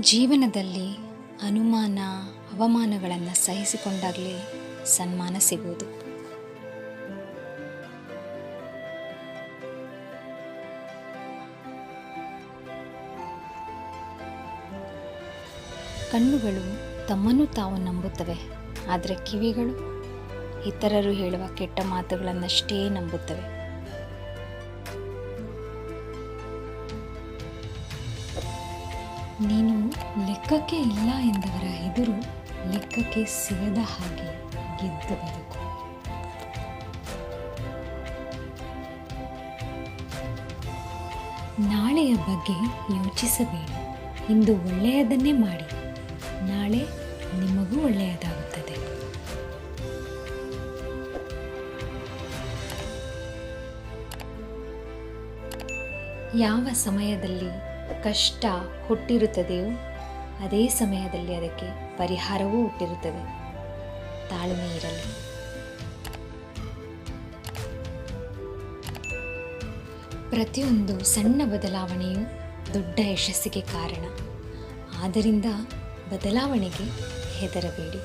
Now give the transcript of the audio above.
ಜೀವನದಲ್ಲಿ ಅನುಮಾನ ಅವಮಾನಗಳನ್ನು ಸಹಿಸಿಕೊಂಡಾಗಲೇ ಸನ್ಮಾನ ಸಿಗುವುದು. ಕಣ್ಣುಗಳು ತಮ್ಮನ್ನು ತಾವು ನಂಬುತ್ತವೆ, ಆದರೆ ಕಿವಿಗಳು ಇತರರು ಹೇಳುವ ಕೆಟ್ಟ ಮಾತುಗಳನ್ನಷ್ಟೇ ನಂಬುತ್ತವೆ. ನೀನು ಲೆಕ್ಕಕ್ಕೆ ಇಲ್ಲ ಎಂದವರ ಎದುರು ಲೆಕ್ಕಕ್ಕೆ ಸಿಗದ ಹಾಗೆ ಗೆದ್ದು ಬದುಕು. ನಾಳೆಯ ಬಗ್ಗೆ ಯೋಚಿಸಬೇಡಿ, ಇಂದು ಒಳ್ಳೆಯದನ್ನೇ ಮಾಡಿ, ನಾಳೆ ನಿಮಗೂ ಒಳ್ಳೆಯದಾಗುತ್ತದೆ. ಯಾವ ಸಮಯದಲ್ಲಿ ಕಷ್ಟ ಹುಟ್ಟಿರುತ್ತದೆಯೋ ಅದೇ ಸಮಯದಲ್ಲಿ ಅದಕ್ಕೆ ಪರಿಹಾರವೂ ಹುಟ್ಟಿರುತ್ತದೆ. ತಾಳ್ಮೆ ಇರಲಿ. ಪ್ರತಿಯೊಂದು ಸಣ್ಣ ಬದಲಾವಣೆಯು ದೊಡ್ಡ ಯಶಸ್ಸಿಗೆ ಕಾರಣ. ಆದ್ದರಿಂದ ಬದಲಾವಣೆಗೆ ಹೆದರಬೇಡಿ.